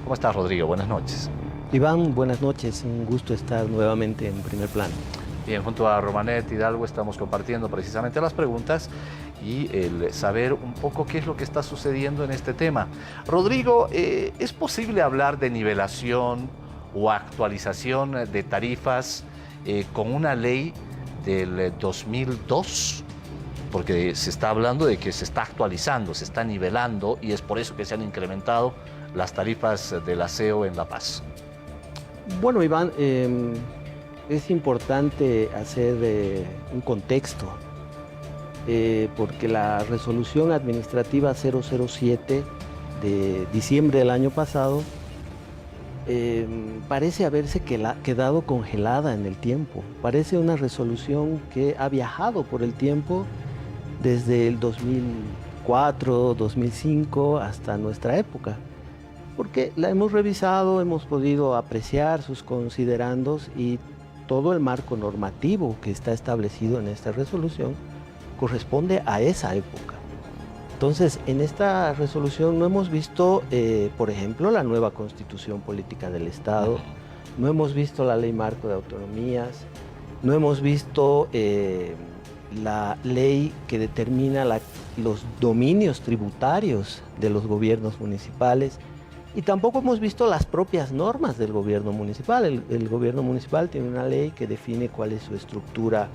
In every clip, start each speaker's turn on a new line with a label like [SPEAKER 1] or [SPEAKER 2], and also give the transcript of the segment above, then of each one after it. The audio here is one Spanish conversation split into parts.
[SPEAKER 1] ¿Cómo estás, Rodrigo? Buenas noches.
[SPEAKER 2] Iván, buenas noches, un gusto estar nuevamente en primer plano.
[SPEAKER 1] Bien, junto a Romanet Hidalgo estamos compartiendo precisamente las preguntas y el saber un poco qué es lo que está sucediendo en este tema. Rodrigo, ¿es posible hablar de nivelación o actualización de tarifas con una ley del 2002? Porque se está hablando de que se está actualizando, se está nivelando y es por eso que se han incrementado las tarifas del aseo en La Paz.
[SPEAKER 2] Bueno, Iván, es importante hacer un contexto, porque la resolución administrativa 007 de diciembre del año pasado parece haberse quedado congelada en el tiempo. Parece una resolución que ha viajado por el tiempo desde el 2004, 2005 hasta nuestra época, porque la hemos revisado, hemos podido apreciar sus considerandos y todo el marco normativo que está establecido en esta resolución corresponde a esa época. Entonces, en esta resolución no hemos visto, por ejemplo, la nueva Constitución Política del Estado, no hemos visto la Ley Marco de Autonomías, no hemos visto la ley que determina los dominios tributarios de los gobiernos municipales, y tampoco hemos visto las propias normas del gobierno municipal. El gobierno municipal tiene una ley que define cuál es su estructura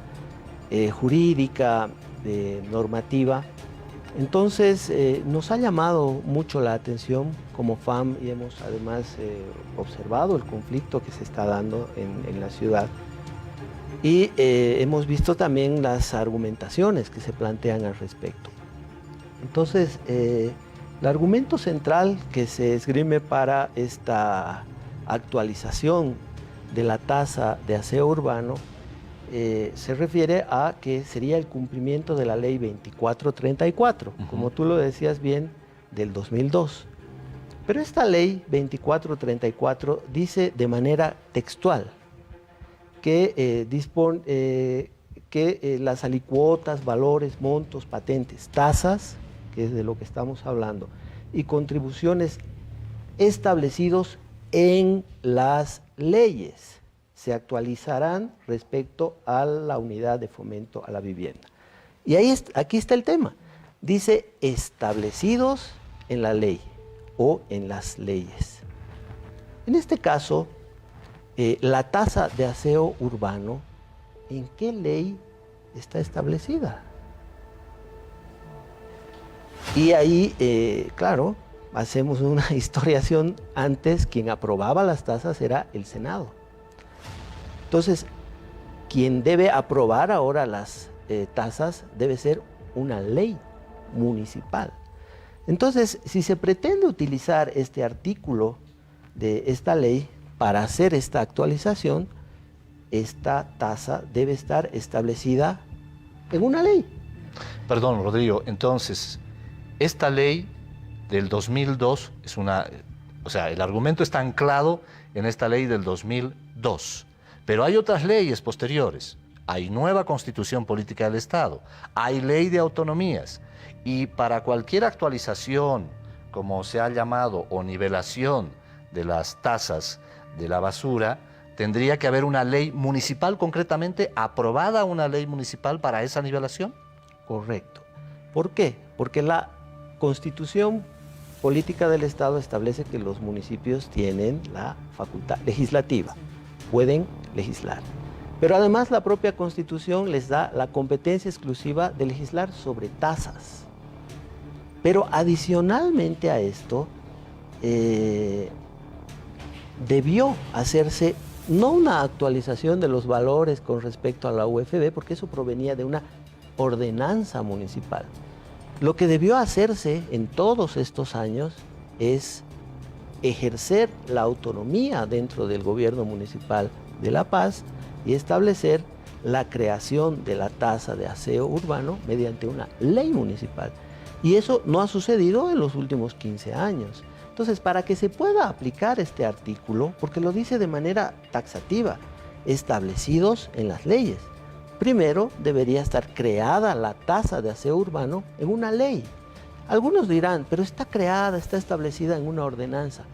[SPEAKER 2] jurídica, normativa. Entonces, nos ha llamado mucho la atención como FAM y hemos además observado el conflicto que se está dando en la ciudad. Y hemos visto también las argumentaciones que se plantean al respecto. Entonces, el argumento central que se esgrime para esta actualización de la tasa de aseo urbano se refiere a que sería el cumplimiento de la ley 2434, como tú lo decías bien, del 2002. Pero esta ley 2434 dice de manera textual que dispone que las alicuotas, valores, montos, patentes, tasas, que es de lo que estamos hablando, y contribuciones establecidos en las leyes se actualizarán respecto a la unidad de fomento a la vivienda. Y aquí está el tema. Dice establecidos en la ley o en las leyes. En este caso, la tasa de aseo urbano, ¿en qué ley está establecida? Y ahí, claro, hacemos una historiación. Antes quien aprobaba las tasas era el Senado. Entonces, quien debe aprobar ahora las tasas debe ser una ley municipal. Entonces, si se pretende utilizar este artículo de esta ley para hacer esta actualización, esta tasa debe estar establecida en una ley.
[SPEAKER 1] Perdón, Rodrigo, entonces, esta ley del 2002 es o sea, el argumento está anclado en esta ley del 2002, pero hay otras leyes posteriores. Hay nueva Constitución Política del Estado, hay ley de autonomías, y para cualquier actualización, como se ha llamado, o nivelación de las tasas de la basura, tendría que haber una ley municipal, concretamente aprobada una ley municipal para esa nivelación.
[SPEAKER 2] Correcto. ¿Por qué? Porque la Constitución Política del Estado establece que los municipios tienen la facultad legislativa, pueden legislar. Pero además la propia Constitución les da la competencia exclusiva de legislar sobre tasas. Pero adicionalmente a esto, debió hacerse no una actualización de los valores con respecto a la UFB, porque eso provenía de una ordenanza municipal. Lo que debió hacerse en todos estos años es ejercer la autonomía dentro del gobierno municipal de La Paz y establecer la creación de la tasa de aseo urbano mediante una ley municipal. Y eso no ha sucedido en los últimos 15 años. Entonces, para que se pueda aplicar este artículo, porque lo dice de manera taxativa, establecidos en las leyes, primero debería estar creada la tasa de aseo urbano en una ley. Algunos dirán, pero está creada, está establecida en una ordenanza.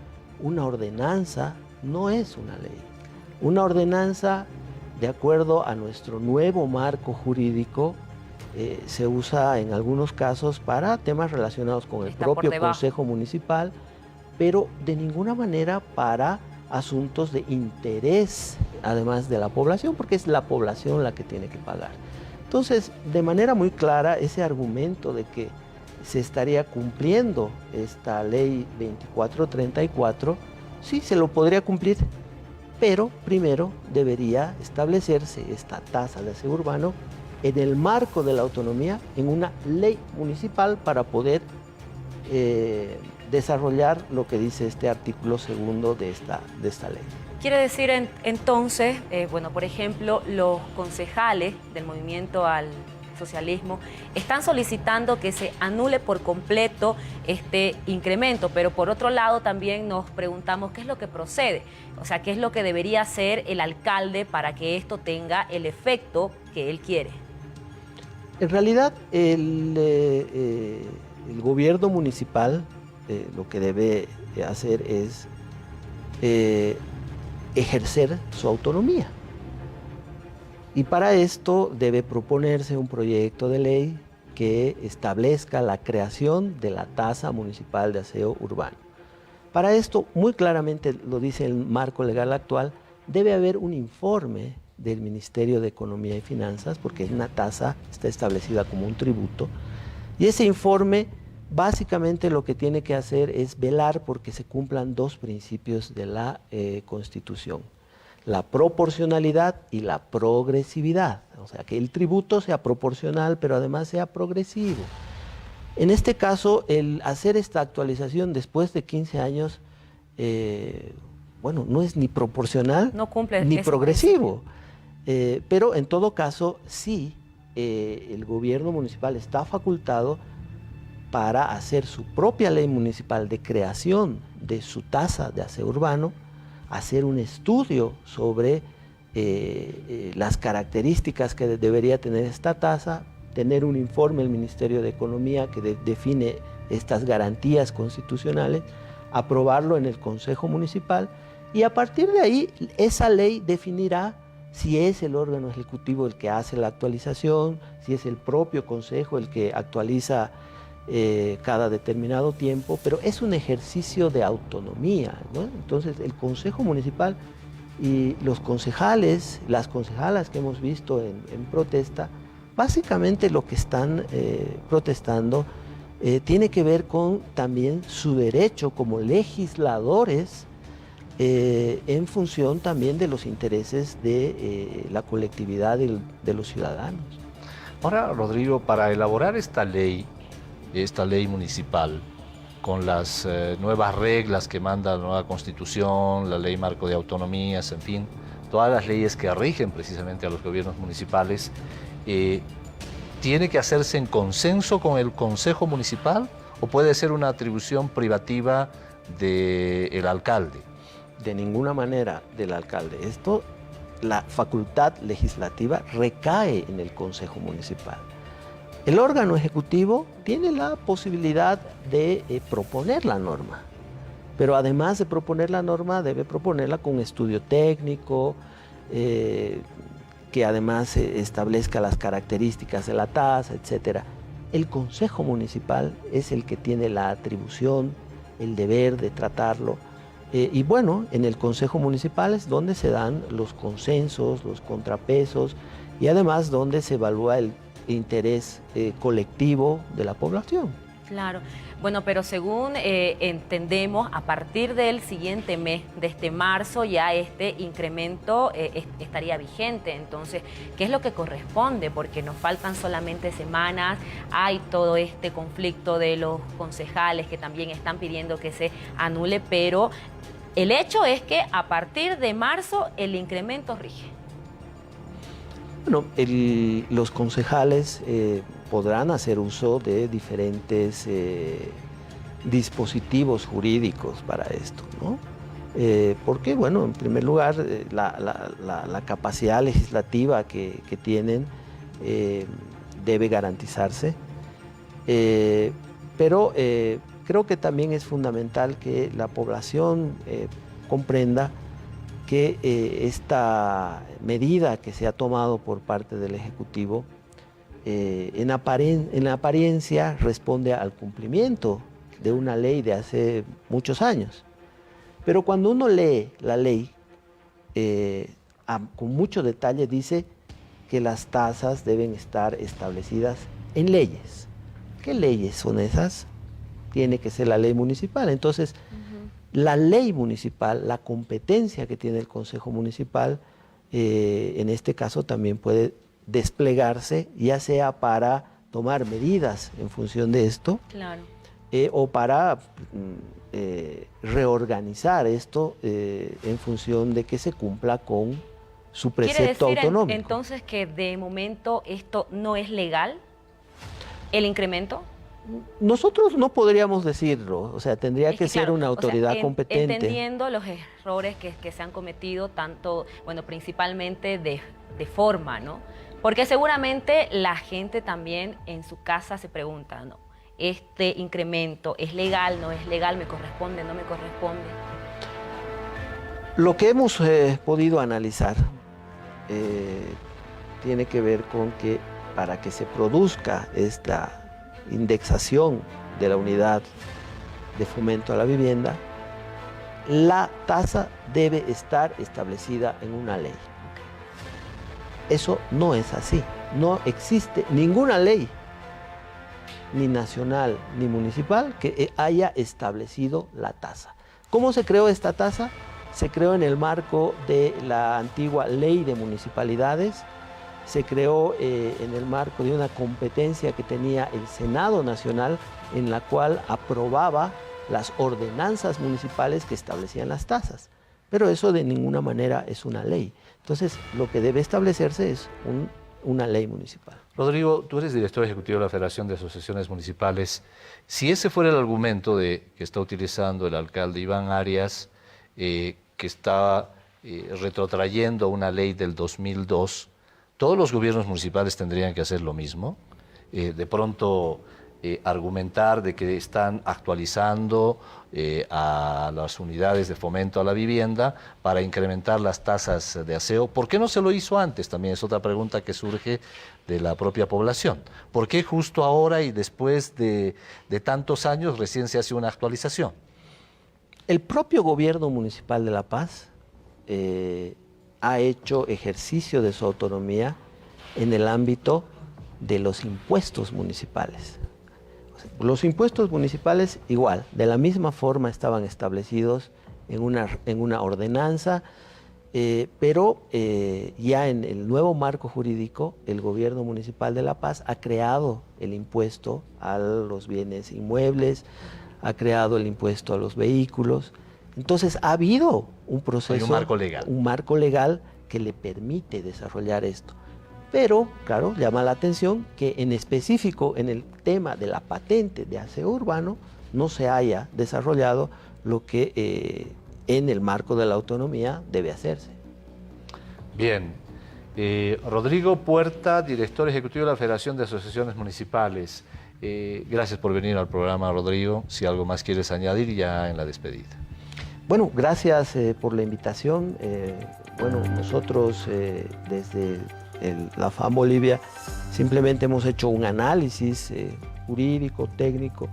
[SPEAKER 2] una ordenanza no es una ley. Una ordenanza, de acuerdo a nuestro nuevo marco jurídico, se usa en algunos casos para temas relacionados con el propio Consejo Municipal, pero de ninguna manera para asuntos de interés, además de la población, porque es la población la que tiene que pagar. Entonces, de manera muy clara, ese argumento de que se estaría cumpliendo esta ley 2434, sí se lo podría cumplir, pero primero debería establecerse esta tasa de aseo urbano en el marco de la autonomía, en una ley municipal para poder desarrollar lo que dice este artículo segundo de esta ley.
[SPEAKER 3] Quiere decir entonces, bueno, por ejemplo, los concejales del movimiento al socialismo están solicitando que se anule por completo este incremento, pero por otro lado también nos preguntamos qué es lo que procede, o sea, qué es lo que debería hacer el alcalde para que esto tenga el efecto que él quiere.
[SPEAKER 2] En realidad, el gobierno municipal lo que debe hacer es ejercer su autonomía. Y para esto debe proponerse un proyecto de ley que establezca la creación de la tasa municipal de aseo urbano. Para esto, muy claramente lo dice el marco legal actual, debe haber un informe del Ministerio de Economía y Finanzas, porque es una tasa, está establecida como un tributo, y ese informe básicamente lo que tiene que hacer es velar porque se cumplan dos principios de la Constitución: la proporcionalidad y la progresividad, o sea, que el tributo sea proporcional, pero además sea progresivo. En este caso, el hacer esta actualización después de 15 años, bueno, no es ni proporcional ni progresivo. Pero en todo caso, sí, el gobierno municipal está facultado para hacer su propia ley municipal de creación de su tasa de aseo urbano, hacer un estudio sobre las características que debería tener esta tasa, tener un informe del Ministerio de Economía que define estas garantías constitucionales, aprobarlo en el Consejo Municipal y a partir de ahí esa ley definirá si es el órgano ejecutivo el que hace la actualización, si es el propio Consejo el que actualiza cada determinado tiempo, pero es un ejercicio de autonomía, ¿no? Entonces el Consejo Municipal y los concejales, las concejalas que hemos visto en protesta, básicamente lo que están protestando tiene que ver con también su derecho como legisladores en función también de los intereses de la colectividad de los ciudadanos.
[SPEAKER 1] Ahora, Rodrigo, para elaborar esta ley municipal, con las nuevas reglas que manda la nueva Constitución, la Ley Marco de Autonomías, en fin, todas las leyes que rigen precisamente a los gobiernos municipales, ¿tiene que hacerse en consenso con el Consejo Municipal o puede ser una atribución privativa del alcalde?
[SPEAKER 2] De ninguna manera del alcalde. La facultad legislativa recae en el Consejo Municipal. El órgano ejecutivo tiene la posibilidad de proponer la norma, pero además de proponer la norma, debe proponerla con estudio técnico, que además establezca las características de la tasa, etc. El Consejo Municipal es el que tiene la atribución, el deber de tratarlo. Y bueno, en el Consejo Municipal es donde se dan los consensos, los contrapesos y además donde se evalúa el interés colectivo de la población.
[SPEAKER 3] Claro. Bueno, pero según entendemos, a partir del siguiente mes, de este marzo, ya este incremento estaría vigente. Entonces, ¿qué es lo que corresponde? Porque nos faltan solamente semanas, hay todo este conflicto de los concejales que también están pidiendo que se anule, pero el hecho es que a partir de marzo el incremento rige.
[SPEAKER 2] Bueno, los concejales podrán hacer uso de diferentes dispositivos jurídicos para esto, ¿no? Porque, bueno, en primer lugar, la capacidad legislativa que tienen debe garantizarse, pero creo que también es fundamental que la población comprenda que esta medida que se ha tomado por parte del Ejecutivo en apariencia responde al cumplimiento de una ley de hace muchos años. Pero cuando uno lee la ley, con mucho detalle dice que las tasas deben estar establecidas en leyes. ¿Qué leyes son esas? Tiene que ser la ley municipal. Entonces, la ley municipal, la competencia que tiene el Consejo Municipal, en este caso también puede desplegarse, ya sea para tomar medidas en función de esto,
[SPEAKER 3] claro,
[SPEAKER 2] o para reorganizar esto en función de que se cumpla con su precepto autonómico.
[SPEAKER 3] ¿Quiere decir entonces que de momento esto no es legal, el incremento?
[SPEAKER 2] Nosotros no podríamos decirlo, o sea, tendría que ser una autoridad competente.
[SPEAKER 3] Entendiendo los errores que se han cometido, tanto, bueno, principalmente de forma, ¿no? Porque seguramente la gente también en su casa se pregunta, ¿no? ¿Este incremento es legal, no es legal, me corresponde, no me corresponde?
[SPEAKER 2] Lo que hemos podido analizar tiene que ver con que para que se produzca esta indexación de la unidad de fomento a la vivienda, la tasa debe estar establecida en una ley. Eso no es así. No existe ninguna ley, ni nacional ni municipal, que haya establecido la tasa. ¿Cómo se creó esta tasa? Se creó en el marco de la antigua Ley de Municipalidades, se creó en el marco de una competencia que tenía el Senado Nacional, en la cual aprobaba las ordenanzas municipales que establecían las tasas. Pero eso de ninguna manera es una ley. Entonces, lo que debe establecerse es una ley municipal.
[SPEAKER 1] Rodrigo, tú eres director ejecutivo de la Federación de Asociaciones Municipales. Si ese fuera el argumento que está utilizando el alcalde Iván Arias, que está retrotrayendo una ley del 2002, ¿todos los gobiernos municipales tendrían que hacer lo mismo? De pronto argumentar de que están actualizando a las unidades de fomento a la vivienda para incrementar las tasas de aseo. ¿Por qué no se lo hizo antes? También es otra pregunta que surge de la propia población. ¿Por qué justo ahora y después de tantos años recién se hace una actualización?
[SPEAKER 2] El propio gobierno municipal de La Paz ha hecho ejercicio de su autonomía en el ámbito de los impuestos municipales. Los impuestos municipales igual, de la misma forma estaban establecidos en una ordenanza, pero ya en el nuevo marco jurídico, el gobierno municipal de La Paz ha creado el impuesto a los bienes inmuebles, ha creado el impuesto a los vehículos. Entonces ha habido un proceso,
[SPEAKER 1] hay un marco legal
[SPEAKER 2] que le permite desarrollar esto. Pero, claro, llama la atención que en específico en el tema de la patente de aseo urbano no se haya desarrollado lo que en el marco de la autonomía debe hacerse.
[SPEAKER 1] Bien. Rodrigo Puerta, director ejecutivo de la Federación de Asociaciones Municipales. Gracias por venir al programa, Rodrigo. Si algo más quieres añadir ya en la despedida.
[SPEAKER 2] Bueno, gracias por la invitación. Bueno, nosotros desde la FAM Bolivia simplemente hemos hecho un análisis jurídico, técnico,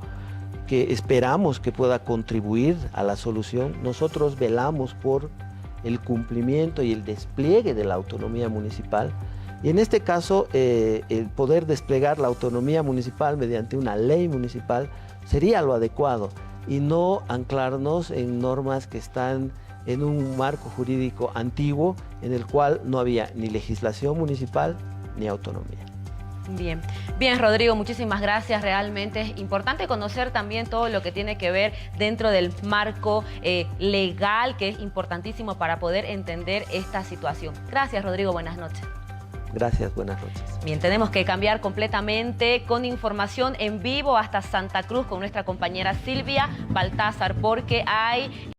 [SPEAKER 2] que esperamos que pueda contribuir a la solución. Nosotros velamos por el cumplimiento y el despliegue de la autonomía municipal. Y en este caso, el poder desplegar la autonomía municipal mediante una ley municipal sería lo adecuado y no anclarnos en normas que están en un marco jurídico antiguo en el cual no había ni legislación municipal ni autonomía.
[SPEAKER 3] Bien, bien, Rodrigo, muchísimas gracias. Realmente es importante conocer también todo lo que tiene que ver dentro del marco legal, que es importantísimo para poder entender esta situación. Gracias, Rodrigo, buenas noches.
[SPEAKER 2] Gracias, buenas noches.
[SPEAKER 3] Bien, tenemos que cambiar completamente con información en vivo hasta Santa Cruz con nuestra compañera Silvia Baltázar, porque hay